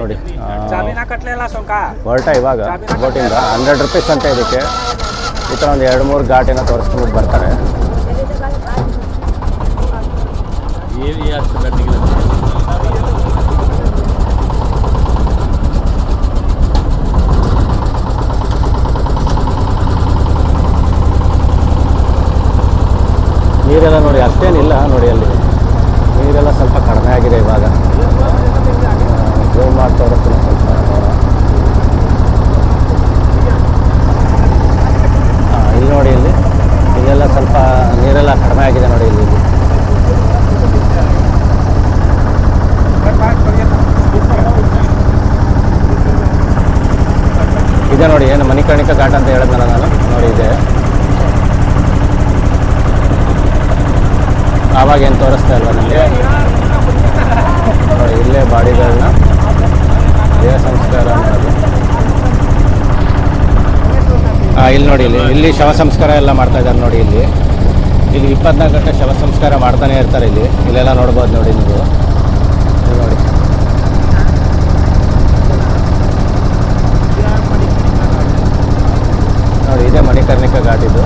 ನೋಡಿ ಹೊರಟ ಇವಾಗ ಬೋಟಿಂದ 100 ರೂಪೀಸ್ ಅಂತ ಇದಕ್ಕೆ. ಈ ಥರ ಒಂದು 2-3 ಘಾಟಿನ ತೋರಿಸ್ಕೊಂಡ್ಬಿಟ್ಟು ಬರ್ತಾರೆ. ನೀರೆಲ್ಲ ನೋಡಿ ಅಷ್ಟೇನಿಲ್ಲ ನೋಡಿ, ಅಲ್ಲಿ ನೀರೆಲ್ಲ ಸ್ವಲ್ಪ ಕಡಿಮೆ ಆಗಿದೆ ಇವಾಗ. ಜೂಮ್ ಮಾಡಿ ತೋರಿಸ್ತೀನಿ ಸ್ವಲ್ಪ. ಇಲ್ಲಿ ನೋಡಿ, ಇಲ್ಲೆಲ್ಲ ಸ್ವಲ್ಪ ನೀರೆಲ್ಲ ಕಡಿಮೆ ಆಗಿದೆ ನೋಡಿ. ಇಲ್ಲಿ ಇದೆ ನೋಡಿ, ಏನು ಮಣಿಕರ್ಣಿಕಾ ಘಾಟ್ ಅಂತ ಹೇಳಿದ್ನಲ್ಲ ನಾನು, ನೋಡಿ ಇದೆ. ಆವಾಗ ಏನು ತೋರಿಸ್ತಾ ಇಲ್ವ ನನಗೆ ನೋಡಿ. ಇಲ್ಲೇ ಬಾಡಿಗಳನ್ನ ದೇಹ ಸಂಸ್ಕಾರ ಮಾಡೋದು. ಇಲ್ಲಿ ನೋಡಿ, ಇಲ್ಲಿ ಶವ ಸಂಸ್ಕಾರ ಎಲ್ಲ ಮಾಡ್ತಾ ಇದ್ದಾರೆ ನೋಡಿ. ಇಲ್ಲಿ 24 ಗಂಟೆ ಶವ ಸಂಸ್ಕಾರ ಮಾಡ್ತಾನೆ ಇರ್ತಾರೆ. ಇಲ್ಲೆಲ್ಲ ನೋಡ್ಬೋದು ನೋಡಿ ನೀವು. ನೋಡಿ ನೋಡಿ, ಇದೇ ಮಣಿಕರ್ಣಿಕಾ ಘಾಟ್ ಇದು.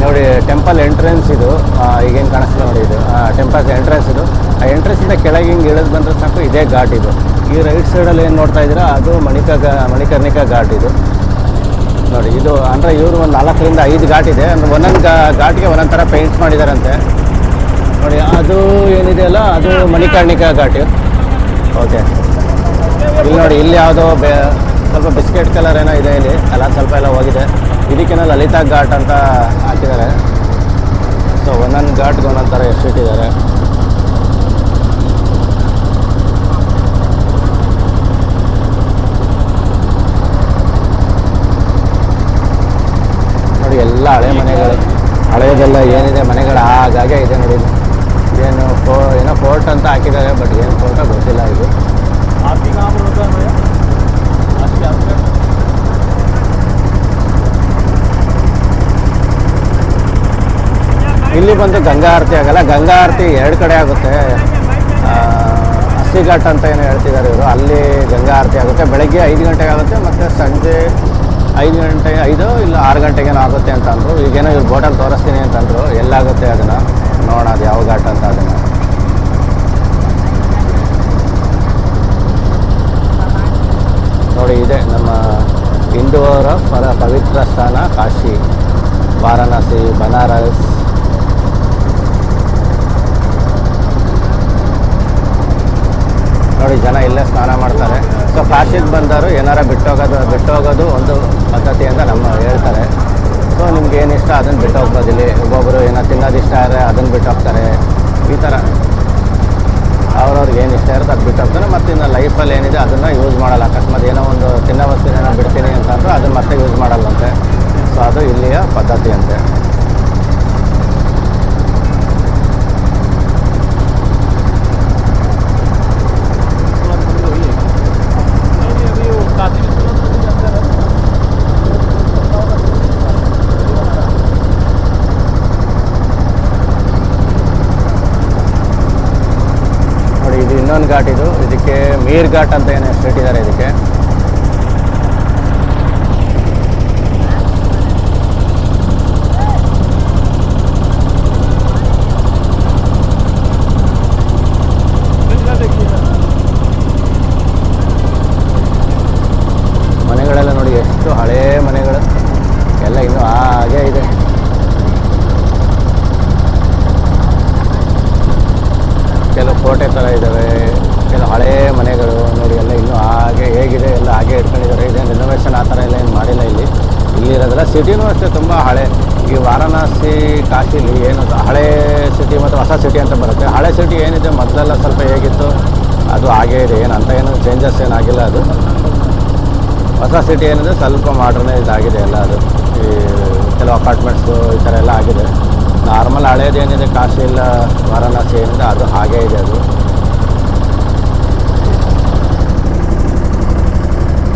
ನೋಡಿ ಟೆಂಪಲ್ ಎಂಟ್ರೆನ್ಸ್ ಇದು. ಈಗೇನು ಕಾಣಿಸ್ತದೆ ನೋಡಿ, ಇದು ಟೆಂಪಲ್ ಎಂಟ್ರೆನ್ಸ್ ಇದು. ಆ ಎಂಟ್ರೆನ್ಸಿಂದ ಕೆಳಗೆ ಹಿಂಗೆ ಇಳಿದು ಬಂದರೆ ಸಾಕು, ಇದೇ ಘಾಟ್ ಇದು. ಈ ರೈಟ್ ಸೈಡಲ್ಲಿ ಏನು ನೋಡ್ತಾ ಇದ್ದೀರಾ, ಅದು ಮಣಿಕರ್ಣಿಕಾ ಘಾಟ್ ಇದು ನೋಡಿ. ಇದು ಅಂದರೆ ಇವರು ಒಂದು 4ರಿಂದ 5 ಘಾಟ್ ಇದೆ. ಅಂದರೆ ಒಂದೊಂದು ಘಾಟ್ಗೆ ಒಂದೊಂದು ಥರ ಪೇಂಟ್ಸ್ ಮಾಡಿದಾರಂತೆ ನೋಡಿ. ಅದು ಏನಿದೆಯಲ್ಲ, ಅದು ಮಣಿಕರ್ಣಿಕಾ ಘಾಟ್. ಓಕೆ, ಇಲ್ಲಿ ನೋಡಿ, ಇಲ್ಲಿ ಯಾವುದೋ ಸ್ವಲ್ಪ ಬಿಸ್ಕೆಟ್ ಕಲರ್ ಏನೋ ಇದೆ ಇಲ್ಲಿ, ಅಲ್ಲ ಸ್ವಲ್ಪ ಎಲ್ಲ ಹೋಗಿದೆ. ಇದಕ್ಕೇನೋ ಲಲಿತಾ ಘಾಟ್ ಅಂತ ಹಾಕಿದ್ದಾರೆ. ಸೊ ಒಂದೊಂದು ಘಾಟ್ಗೆ ಒಂದೊಂದು ಥರ ಇಟ್ಟಿದ್ದಾರೆ. ನೋಡಿ ಎಲ್ಲ ಹಳೆ ಮನೆಗಳು, ಹಳೆಯದೆಲ್ಲ ಏನಿದೆ ಮನೆಗಳು ಹಾಗೆ ಇದೆ ನೋಡಿ. ಏನು ಏನೋ ಫೋರ್ಟ್ ಅಂತ ಹಾಕಿದ್ದಾರೆ, ಬಟ್ ಏನು ಫೋರ್ಟೋ ಗೊತ್ತಿಲ್ಲ ಇದು. ಇಲ್ಲಿ ಬಂದು ಗಂಗಾ ಆರತಿ ಆಗಲ್ಲ. ಗಂಗಾ ಆರತಿ 2 ಕಡೆ ಆಗುತ್ತೆ. ಅಸ್ಸಿ ಘಾಟ್ ಅಂತ ಏನೋ ಹೇಳ್ತಿದ್ದಾರೆ ಇವರು, ಅಲ್ಲಿ ಗಂಗಾ ಆರತಿ ಆಗುತ್ತೆ. ಬೆಳಗ್ಗೆ 5 ಗಂಟೆಗೆ ಆಗುತ್ತೆ, ಮತ್ತು ಸಂಜೆ 5 ಗಂಟೆ 5 ಇಲ್ಲ 6 ಗಂಟೆಗೇನೋ ಆಗುತ್ತೆ ಅಂತ ಅಂದರು. ಈಗೇನೋ ಇವ್ರು ಬೋಟಲ್ಲಿ ತೋರಿಸ್ತೀನಿ ಅಂತಂದರು. ಎಲ್ಲಾಗುತ್ತೆ ಅದನ್ನು ನೋಡೋಣ, ಅದು ಯಾವ ಘಾಟ್ ಅಂತ ಅದನ್ನು. ನೋಡಿ ಇದೆ ನಮ್ಮ ಹಿಂದೂವರ ಪವಿತ್ರ ಸ್ಥಾನ ಕಾಶಿ, ವಾರಣಾಸಿ, ಬನಾರಸ್. ನೋಡಿ ಜನ ಇಲ್ಲೇ ಸ್ನಾನ ಮಾಡ್ತಾರೆ. ಸೊ ಕಾಶಿಗೆ ಬಂದವರು ಏನಾರ ಬಿಟ್ಟೋಗೋದು ಒಂದು ಪದ್ಧತಿ ಅಂತ ನಮ್ಮ ಹೇಳ್ತಾರೆ. ಸೊ ನಿಮ್ಗೆ ಏನು ಇಷ್ಟ ಅದನ್ನು ಬಿಟ್ಟು ಹೋಗ್ಬೋದು. ಇಲ್ಲಿ ಒಬ್ಬೊಬ್ಬರು ಏನೋ ತಿನ್ನೋದು ಇಷ್ಟ ಆದರೆ ಅದನ್ನು ಬಿಟ್ಟು ಹೋಗ್ತಾರೆ. ಈ ಥರ ಅವ್ರವ್ರಿಗೆ ಏನು ಇಷ್ಟ ಇರುತ್ತೆ ಅದು ಬಿಟ್ಟು ಹೋಗ್ತಾರೆ. ಮತ್ತು ಇನ್ನು ಲೈಫಲ್ಲಿ ಏನಿದೆ ಅದನ್ನು ಯೂಸ್ ಮಾಡಲ್ಲ. ಅಕಸ್ಮಾತ್ ಏನೋ ಒಂದು ತಿನ್ನೋ ವಸ್ತುನ ಬಿಡ್ತೀನಿ ಅಂತಂದ್ರೆ ಅದನ್ನು ಮತ್ತೆ ಯೂಸ್ ಮಾಡಲ್ಲಂತೆ. ಸೊ ಅದು ಇಲ್ಲಿಯ ಪದ್ಧತಿ ಅಂತೆ. ಇನ್ನೊಂದು ಘಾಟ್ ಇದು. ಇದಕ್ಕೆ ಮೀರ್ ಘಾಟ್ ಅಂತ ಏನು ಹೆಸರಿಟ್ಟಿದ್ದಾರೆ ಇದಕ್ಕೆ. ಮನೆಗಳೆಲ್ಲ ನೋಡಿ ಎಷ್ಟು ಹಳೇ ಮನೆಗಳು ಎಲ್ಲ ಇನ್ನೂ ಹಾಗೇ ಇದೆ. ಕೆಲವು ಕೋಟೆ ಥರ ಇದ್ದಾವೆ, ಕೆಲವು ಹಳೇ ಮನೆಗಳು ನೋಡಿ ಎಲ್ಲ ಇನ್ನೂ ಹಾಗೆ ಹೇಗಿದೆ ಎಲ್ಲ ಹಾಗೆ ಇಟ್ಕೊಂಡಿದ್ದಾರೆ. ಇದೇನು ರಿನೋವೇಷನ್ ಆ ಥರ ಎಲ್ಲ ಏನು ಮಾಡಿಲ್ಲ ಇಲ್ಲಿರೋದಲ್ಲ. ಸಿಟಿನೂ ಅಷ್ಟೇ ತುಂಬ ಹಳೆ. ಈ ವಾರಣಾಸಿ ಕಾಶಿಲಿ ಏನು ಹಳೆ ಸಿಟಿ ಮತ್ತು ಹೊಸ ಸಿಟಿ ಅಂತ ಬರುತ್ತೆ. ಹಳೆ ಸಿಟಿ ಏನಿದೆ ಮೊದಲೆಲ್ಲ ಸ್ವಲ್ಪ ಹೇಗಿತ್ತು ಅದು ಹಾಗೇ ಇದೆ, ಏನು ಚೇಂಜಸ್ ಏನಾಗಿಲ್ಲ. ಅದು ಹೊಸ ಸಿಟಿ ಏನಿದೆ ಸ್ವಲ್ಪ ಮಾಡರ್ನೈಸ್ ಆಗಿದೆ ಎಲ್ಲ. ಅದು ಈ ಕೆಲವು ಅಪಾರ್ಟ್ಮೆಂಟ್ಸು ಈ ಥರ ಎಲ್ಲ ಆಗಿದೆ. ನಾರ್ಮಲ್ ಹಳೇದೇನಿದೆ ಕಾಶಿ ಇಲ್ಲ ವಾರಣಾಸಿ ಏನಿದೆ ಅದು ಹಾಗೇ ಇದೆ. ಅದು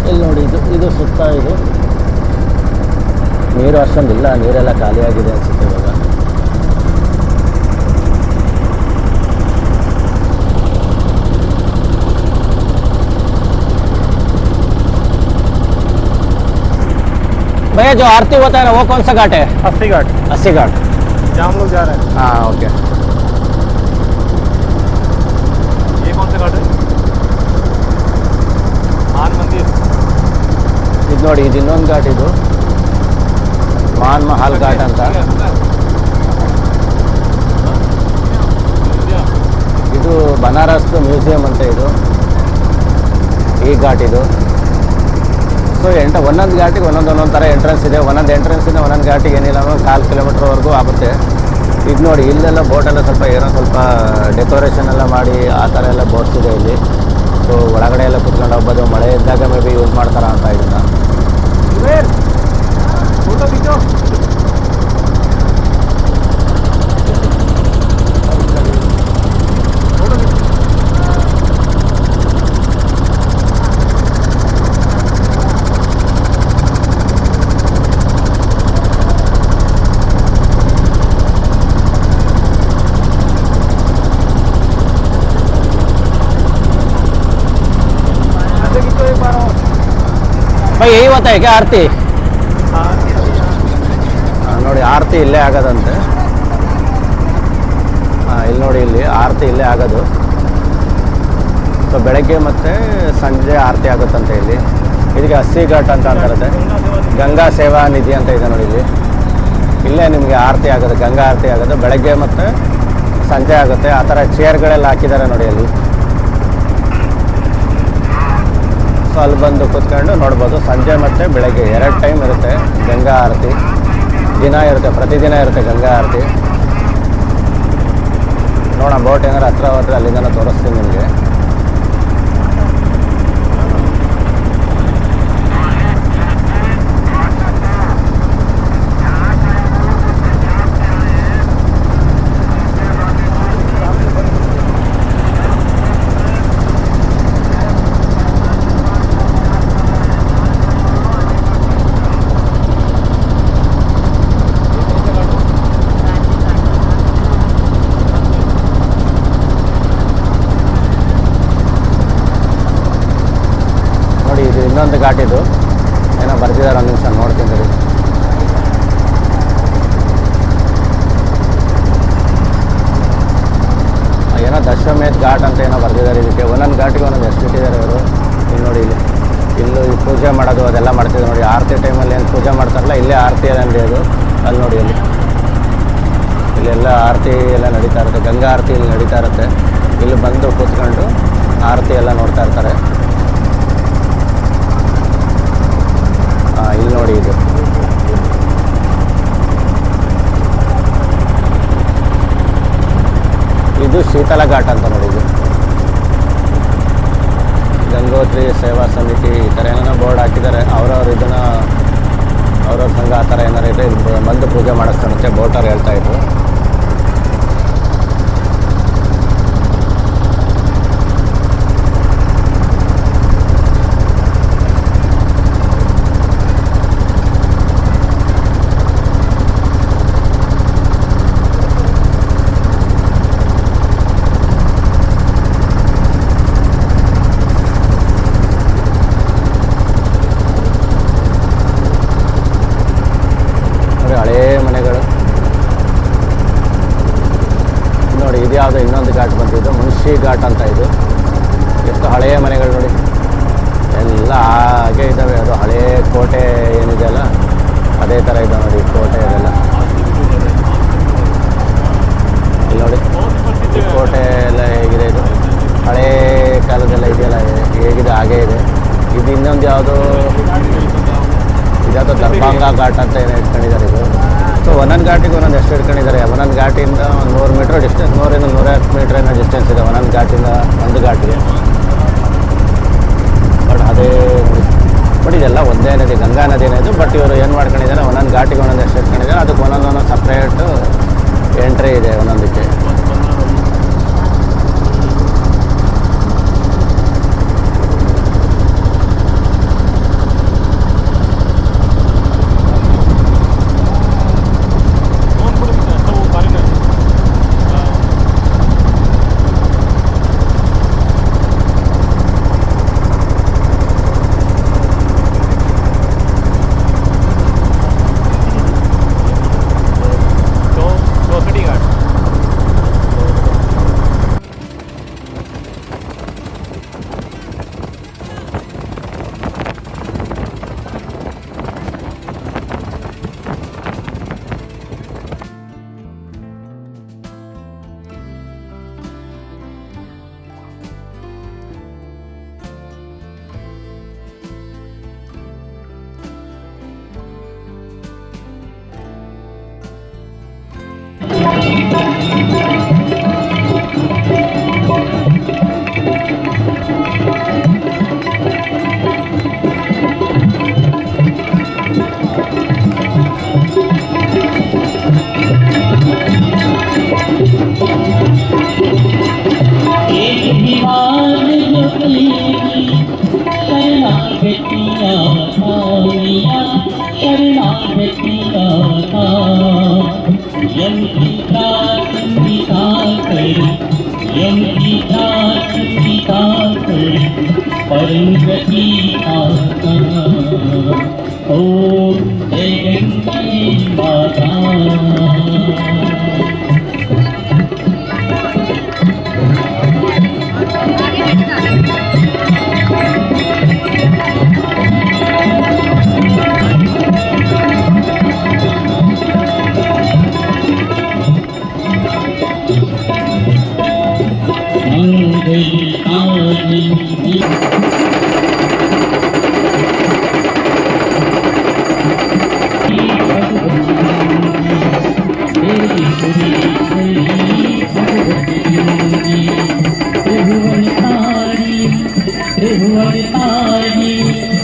ಇಲ್ಲಿ ನೋಡಿ, ಇದು ರಸ್ತೆ ಇದು. ನೀರು ಅಷ್ಟೊಂದಿಲ್ಲ, ನೀರೆಲ್ಲ ಖಾಲಿಯಾಗಿದೆ ಅನಿಸುತ್ತೆ ಇವಾಗ. भैया जो आरती होता है ना वो कौन सा घाट है? 80 घाट। 80 घाट जहाँ हम लोग जा रहे हैं। हाँ ओके. ये कौन सा घाट है? मान मंदिर। ಇದು ನೋಡಿ, ಇದು ಇನ್ನೊಂದು ಘಾಟ್, ಇದು ಮಾನ್ ಮಹಲ್ ಘಾಟ್ ಅಂತ. ಇದು ಬನಾರಸ್ ಮ್ಯೂಸಿಯಂ ಅಂತ ಇದು, ಈ ಘಾಟ್ ಇದು. ಸೊ ಒಂದೊಂದು ಘಾಟಿಗೆ ಒಂದೊಂದು ಥರ ಎಂಟ್ರೆನ್ಸ್ ಇದೆ. ಒಂದೊಂದು ಎಂಟ್ರೆನ್ಸಿಂದ ಒಂದೊಂದು ಘಾಟಿಗೆ ಏನಿಲ್ಲ ಅಂದ್ರೆ 1/4 ಕಿಲೋಮೀಟ್ರ್ವರೆಗೂ ಆಗುತ್ತೆ. ಇದು ನೋಡಿ, ಇಲ್ಲೆಲ್ಲ ಬೋಟೆಲ್ಲ ಸ್ವಲ್ಪ ಏನೋ ಸ್ವಲ್ಪ ಡೆಕೋರೇಷನ್ ಎಲ್ಲ ಮಾಡಿ ಆ ಥರ ಎಲ್ಲ ಬೋಟ್ಸ್ ಇದೆ ಇಲ್ಲಿ. ಸೊ ಒಳಗಡೆ ಎಲ್ಲ ಕುತ್ಕೊಂಡು ಹೋಗ್ಬೋದು. ಮಳೆ ಇದ್ದಾಗ ಮೇ ಬಿ ಯೂಸ್ ಮಾಡ್ತಾರ ಅಂತ ಇದನ್ನು. फोटो खींचो। भाई यही होता है क्या आरती? ನೋಡಿ ಆರತಿ ಇಲ್ಲೇ ಆಗೋದಂತೆ. ಇಲ್ಲಿ ನೋಡಿ, ಇಲ್ಲಿ ಆರತಿ ಇಲ್ಲೇ ಆಗೋದು. ಸೊ ಬೆಳಗ್ಗೆ ಮತ್ತು ಸಂಜೆ ಆರತಿ ಆಗುತ್ತಂತೆ ಇಲ್ಲಿ. ಇದಕ್ಕೆ 80 ಘಾಟ್ ಅಂತ ಅಂತಾರತ್ತೆ. ಗಂಗಾ ಸೇವಾ ನಿಧಿ ಅಂತ ಇದೆ ನೋಡಿ ಇಲ್ಲಿ. ಇಲ್ಲೇ ನಿಮಗೆ ಆರತಿ ಆಗೋದು, ಗಂಗಾ ಆರತಿ ಆಗೋದು ಬೆಳಗ್ಗೆ ಮತ್ತು ಸಂಜೆ ಆಗುತ್ತೆ. ಆ ಥರ ಚೇರ್ಗಳೆಲ್ಲ ಹಾಕಿದ್ದಾರೆ ನೋಡಿ ಅಲ್ಲಿ. ಸೊ ಅಲ್ಲಿ ಬಂದು ಕೂತ್ಕೊಂಡು ನೋಡ್ಬೋದು. ಸಂಜೆ ಮತ್ತು ಬೆಳಗ್ಗೆ 2 ಟೈಮ್ ಇರುತ್ತೆ ಗಂಗಾ ಆರತಿ. ದಿನ ಇರುತ್ತೆ, ಪ್ರತಿದಿನ ಇರುತ್ತೆ ಗಂಗಾ ಆರತಿ. ನೋಡೋಣ, ಬೋಟ್ ಏನಾರು ಹತ್ರ ಹೋದರೆ ಅಲ್ಲಿಂದ ತೋರಿಸ್ತೀನಿ ನಿಮಗೆ. ಇನ್ನೊಂದು ಘಾಟ್ ಇದು, ಏನೋ ಬರ್ತಿದ್ದಾರೆ, ಒಂದು ನಿಮಿಷ ನೋಡ್ತೀನಿ ರೀ. ಏನೋ ದಶಮೇಧ್ ಘಾಟ್ ಅಂತ ಏನೋ ಬರ್ತಿದ್ದಾರೆ ಇದಕ್ಕೆ. ಒಂದೊಂದು ಘಾಟಿಗೆ ಒಂದೊಂದು ಎಷ್ಟು ಇಟ್ಟಿದ್ದಾರೆ ಅವರು. ಇಲ್ಲಿ ನೋಡಿ, ಇಲ್ಲೂ ಪೂಜೆ ಮಾಡೋದು ಅದೆಲ್ಲ ಮಾಡ್ತಿದ್ದಾರೆ ನೋಡಿ. ಆರತಿ ಟೈಮಲ್ಲಿ ಏನು ಪೂಜೆ ಮಾಡ್ತಾರಲ್ಲ, ಇಲ್ಲೇ ಆರತಿ ಅಂಗಡಿ ಅದು. ಅಲ್ಲಿ ನೋಡಿ, ಇಲ್ಲೆಲ್ಲ ಆರತಿ ಎಲ್ಲ ನಡೀತಾ ಇರುತ್ತೆ. ಗಂಗಾ ಆರತಿ ಇಲ್ಲಿ ನಡೀತಾ ಇರುತ್ತೆ. ಇಲ್ಲಿ ಬಂದು ಕೂತ್ಕೊಂಡು ಆರತಿ ಎಲ್ಲ ನೋಡ್ತಾ ಇರ್ತಾರೆ. ಇಲ್ಲಿ ನೋಡಿ, ಇದು ಶೀತಲ ಘಾಟ್ ಅಂತ ನೋಡಿ. ಇದು ಗಂಗೋತ್ರಿ ಸೇವಾ ಸಮಿತಿ ಈ ಥರ ಏನೋ ಬೋರ್ಡ್ ಹಾಕಿದ್ದಾರೆ. ಅವ್ರವ್ರು ಇದನ್ನು ಅವ್ರವ್ರ ಸಂಘ ಆ ಥರ ಏನಾರು ಇದೆ. ಇಲ್ಲಿ ಬಂದು ಪೂಜೆ ಮಾಡಿಸ್ತಾನಂತೆ ಬೋಟವ್ರು ಹೇಳ್ತಾಯಿದ್ರು. ಹಳೇ ಮನೆಗಳು ನೋಡಿ. ಇದು ಯಾವುದೋ ಇನ್ನೊಂದು ಘಾಟ್ ಬಂತಿದ್ದು, ಮುನ್ಷಿ ಘಾಟ್ ಅಂತ. ಇದು ಎಷ್ಟು ಹಳೆಯ ಮನೆಗಳು ನೋಡಿ, ಎಲ್ಲ ಹಾಗೆ ಇದ್ದಾವೆ. ಅದು ಹಳೇ ಕೋಟೆ ಏನಿದೆ ಅಲ್ಲ, ಅದೇ ಥರ ಇದೆ ನೋಡಿ ಕೋಟೆ ಅದೆಲ್ಲ. ಇಲ್ಲಿ ನೋಡಿ, ಈ ಕೋಟೆ ಎಲ್ಲ ಹೇಗಿದೆ, ಇದು ಹಳೇ ಕಾಲದೆಲ್ಲ ಇದೆಯಲ್ಲ, ಹೇಗಿದೆ ಹಾಗೇ ಇದೆ. ಇದು ಇನ್ನೊಂದು ಯಾವುದೋ ಇದ್ಯಾವುದೋ ದರ್ಭಾಂಗ ಘಾಟ್ ಅಂತ ಏನೋ ಇಟ್ಕೊಂಡಿದ್ದಾರೆ ಇದು. ಸೊ ಒಂದೊಂದು ಘಾಟಿಗೆ ಒಂದೊಂದು ಎಷ್ಟು ಇಟ್ಕೊಂಡಿದ್ದಾರೆ. ಒಂದೊಂದು ಘಾಟಿಂದ ಒಂದು 100 ಮೀಟ್ರ್ ಡಿಸ್ಟೆನ್ಸ್, 100ರಿಂದ 110 ಮೀಟ್ರ್ ಏನೋ ಡಿಸ್ಟೆನ್ಸ್ ಇದೆ ಒಂದೊಂದು ಘಾಟಿಂದ ಒಂದು ಘಾಟಿಗೆ. ಬಟ್ ಅದೇ ಬಟ್ ಇದೆಲ್ಲ ಒಂದೇ ನದಿ, ಗಂಗಾ ನದಿನೇ ಇದು. ಬಟ್ ಇವರು ಏನು ಮಾಡ್ಕೊಂಡಿದ್ದಾರೆ, ಒಂದೊಂದು ಘಾಟಿಗೆ ಒಂದೊಂದು ಎಷ್ಟು ಇಟ್ಕೊಂಡಿದ್ದಾರೆ. ಅದಕ್ಕೆ ಒಂದೊಂದು ಸಪ್ರೇಟು ಎಂಟ್ರಿ ಇದೆ ಒಂದೊಂದಕ್ಕೆ. की आत्मा ओम जय गंगे माता त्रिभुवनतारी